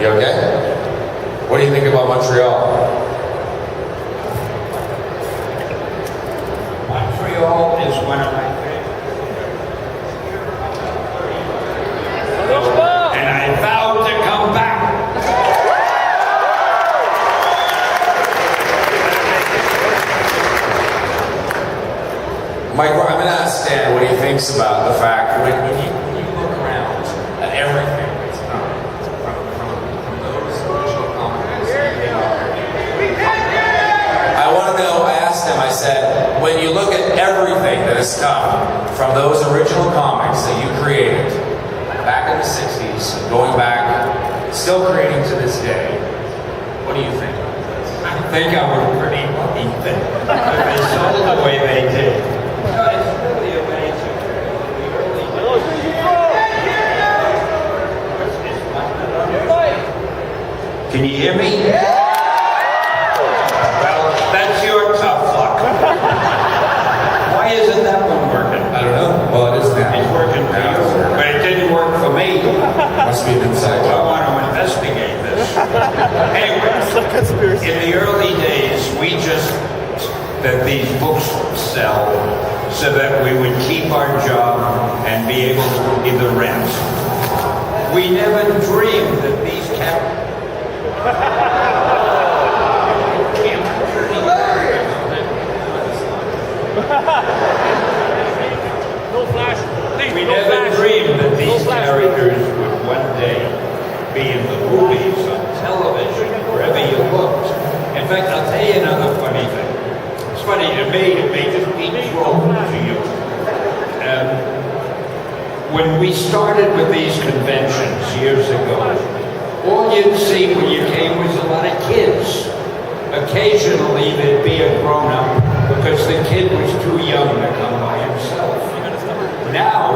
You okay? What do you think about Montreal? Montreal is one of my favorites. And I vowed to come back. Mike, I'm going to ask Stan what he thinks about the fact when you look around at everything that's come from those original comics. I want to know, I asked him, I said, when you look at everything that has come from those original comics that you created back in the 60s, going back, still creating to this day, what do you think? I think I was pretty lucky that they sold the way they did. No, it's really amazing. Can you hear me? Well, that's your tough luck. Why isn't that one working? I don't know. Well, it is now. It's working for you, but it didn't work for me. Must be an inside I job. want to investigate this. Anyway, in the early days, that these books would sell so that we would keep our job and be able to pay the rent. We never dreamed that these We never dreamed that these characters would one day be in the movies, on television, wherever you looked. In fact, I'll tell you another funny thing. It's funny to me, it may just be true to you. When we started with these conventions years ago, all you'd see when you came was a lot of kids. Occasionally there'd be a grown-up because the kid was too young to come by himself. Now,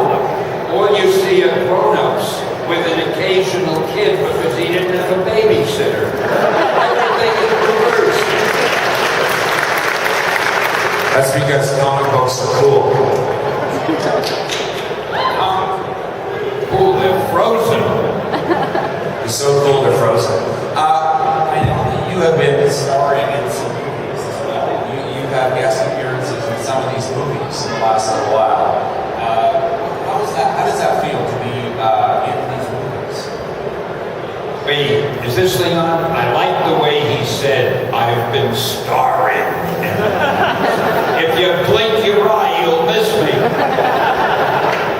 all you see are grown-ups with an occasional kid because he didn't have a babysitter. Everything is reversed. That's because comic books are cool. Cool, they're frozen. It's so cool they're frozen. I know that you have been starring in some movies as well. You have guest appearances in some of these movies in the last little while. How does that feel to be in these movies? Wait, is this thing on? I like the way he said, I've been starring. If you blink your eye, you'll miss me.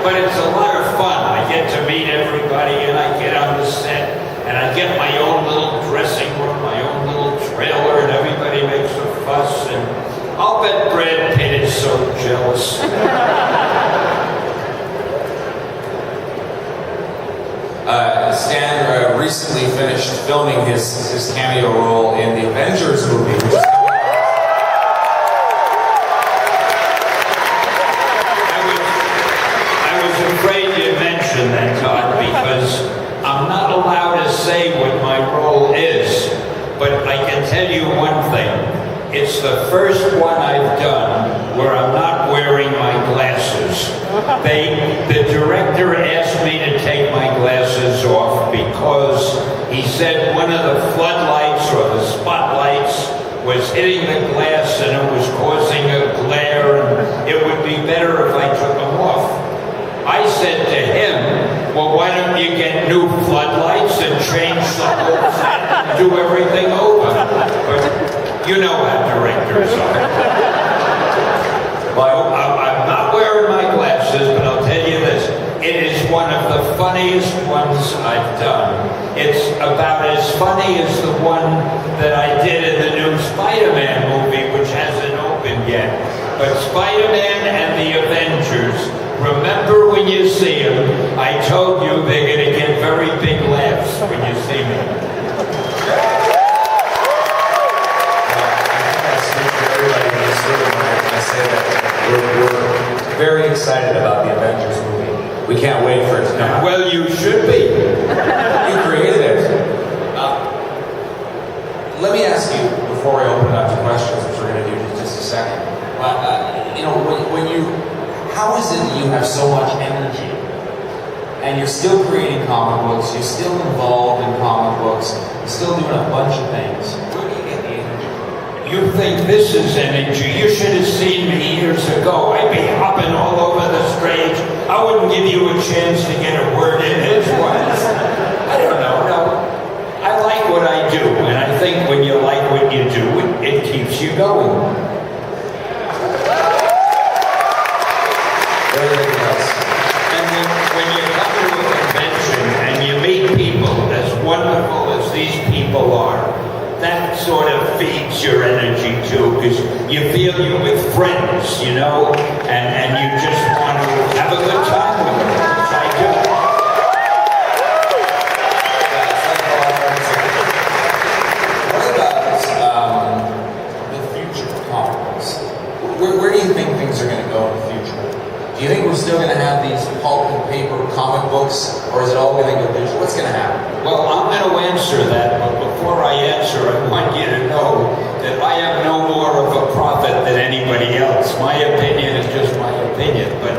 But it's a lot of fun. I get to meet everybody and I get on the set and I get my own little dressing room, my own little trailer, and everybody makes a fuss. And I'll bet Brad Pitt is so jealous. Stan recently finished filming his cameo role in the Avengers movie, which is I was afraid you mentioned that, Todd, because I'm not allowed to say what my role is, but I can tell you one thing. It's the first one I've done where I'm not wearing my glasses. The director asked me to take my glasses off because he said one of the floodlights or the spotlights was hitting the glass and it was causing a glare and it would be better if I took them off. I said to him, well, why don't you get new floodlights and change the whole set and do everything over? But you know how directors are. Well, I'm not wearing my glasses, but I'll tell you this. It is one of the funniest ones I've done. It's about as funny as the one that I did in the new Spider-Man movie, which hasn't opened yet. But Spider-Man and the Avengers, remember when you see them, I told you they're going to get very big laughs when you see me. We're very excited about the Avengers movie. We can't wait for it to come out. Well, you should be. You created it. Let me ask you, before we open it up to questions, which we're going to do in just a second, how is it that you have so much energy and you're still creating comic books, you're still involved in comic books, you're still doing a bunch of things. Where do you get the energy from? You think this is energy? You should have seen me years ago. I'd be hopping all over the stage. I wouldn't give you a chance to get a word in edgewise. I don't know. No, I like what I do, and I think when you like what you do, it keeps you going. And when you come to a convention and you meet people as wonderful as these people are, that sort of feeds your energy too, because you feel you're with friends, you know, and you just want to have a good time with them, which I do. What about the future of comic books? Where do you think things are going to go in the future? Do you think we're still going to have these pulp and paper comic books, or is it all going to go digital? What's going to happen? Well, I'm going to answer that, but before I answer, I want you to know that I am no more of a prophet than anybody else. My opinion is just my opinion, but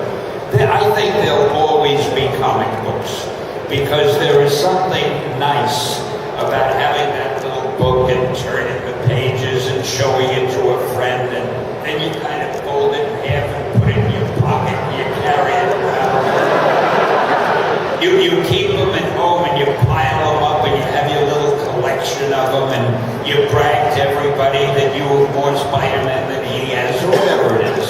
I think there'll always be comic books, because there is something nice about having that little book and turning the pages and showing it to a friend, and then you kind of fold it in half and put it in your pocket and you carry it around. You keep them at home and you pile them up and you have your little collection of them and you brag to everybody that you have more Spider-Man than he has, or whatever it is.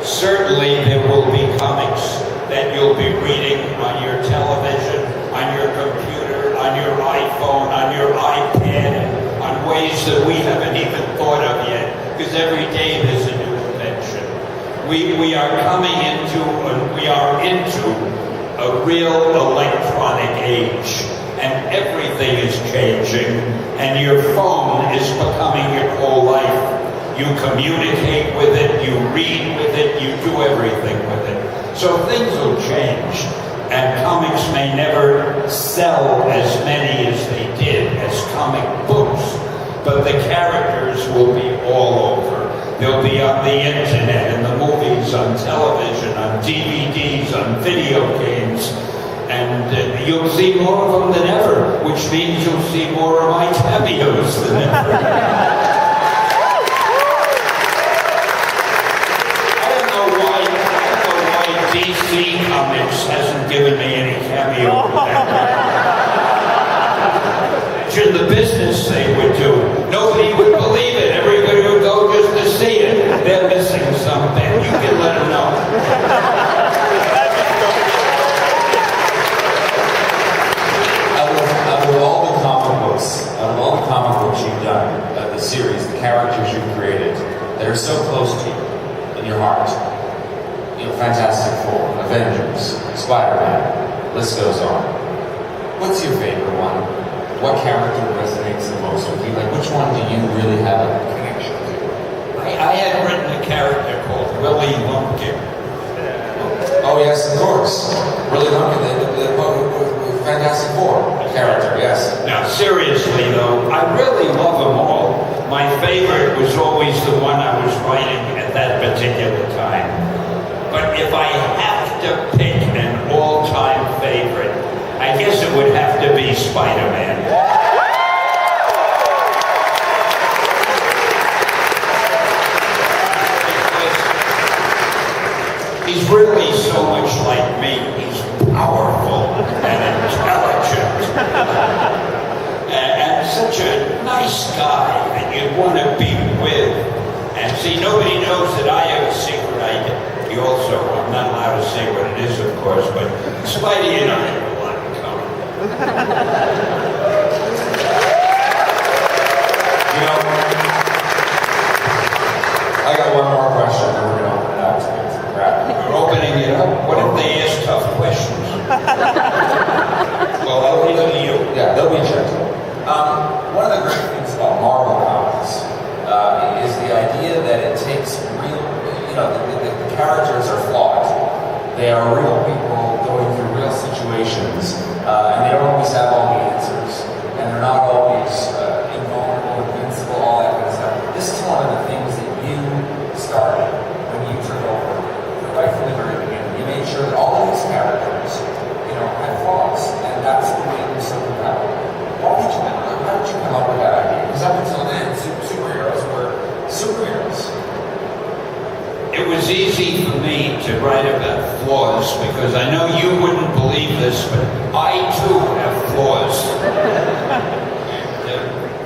Certainly there will be comics that you'll be reading on your television, on your computer, on your iPhone, on your iPad, on ways that we haven't even thought of yet, because every day there's a new invention. We are coming into, a real electronic age, and everything is changing, and your phone is becoming your whole life. You communicate with it, you read with it, you do everything with it. So things will change, and comics may never sell as many as they did as comic books, but the characters will be all over. They'll be on the internet, in the movies, on television, on DVDs, on video games, and you'll see more of them than ever, which means you'll see more of my cameos than ever. I don't know why DC Comics hasn't given me any cameo. In the business they would do. Nobody would believe it. Everybody would go just to see it. They're missing something. You can let them know. Out of all the comic books you've done, the series, the characters you've created that are so close to you, in your heart, you know, Fantastic Four, Avengers, Spider-Man, list goes on. What's your favorite one? What character resonates the most with you? Like, which one do you really have a connection to? I had written a character called Willie Lumpkin. Oh, yes, of course. Willie Lumpkin, the Fantastic Four character, yes. Now, seriously, though, I really love them all. My favorite was always the one I was writing at that particular time. But if I have to pick an all-time favorite, I guess it would have to be Spider-Man. He's really so much like me. He's powerful and intelligent. and such a nice guy that you'd want to be with. And see, nobody knows that I have a secret idea. You also, I'm not allowed to say what it is, of course, but Spidey and I have a lot in common. You know, I got one more question, and we're going to open it up to wrap. We're opening it up. What if they ask tough questions? Well, I'll leave it to you. Yeah, they'll be gentle. One of the great things about Marvel Comics is the idea that it takes real, you know, the characters are flawed. They are real people going through real situations, and they don't always have all the answers, and they're not always invulnerable, invincible, all that kind of stuff. This is one of the things that you started when you took over, right from the very beginning. You made sure that all of these characters to write about flaws, because I know you wouldn't believe this, but I too have flaws.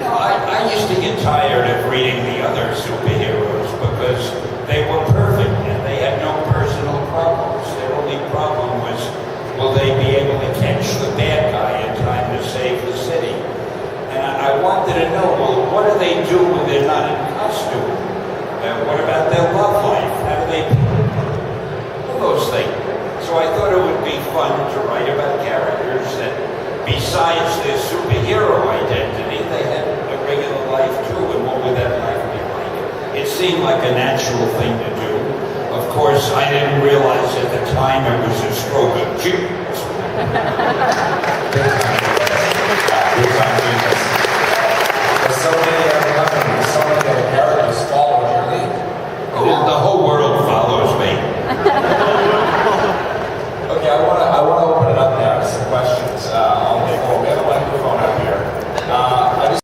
I used to get tired of reading the other superheroes because they were perfect and they had no personal problems. Their only problem was, will they be able to catch the bad guy in time to save the city? And I wanted to know, well, what do they do when they're not in costume? What about their love life? How do they all those things? So I thought it would be fun to write about characters that, besides their superhero identity, they had a regular life too, and what would that life be like? It seemed like a natural thing to do. Of course, I didn't realize at the time it was a stroke of genius.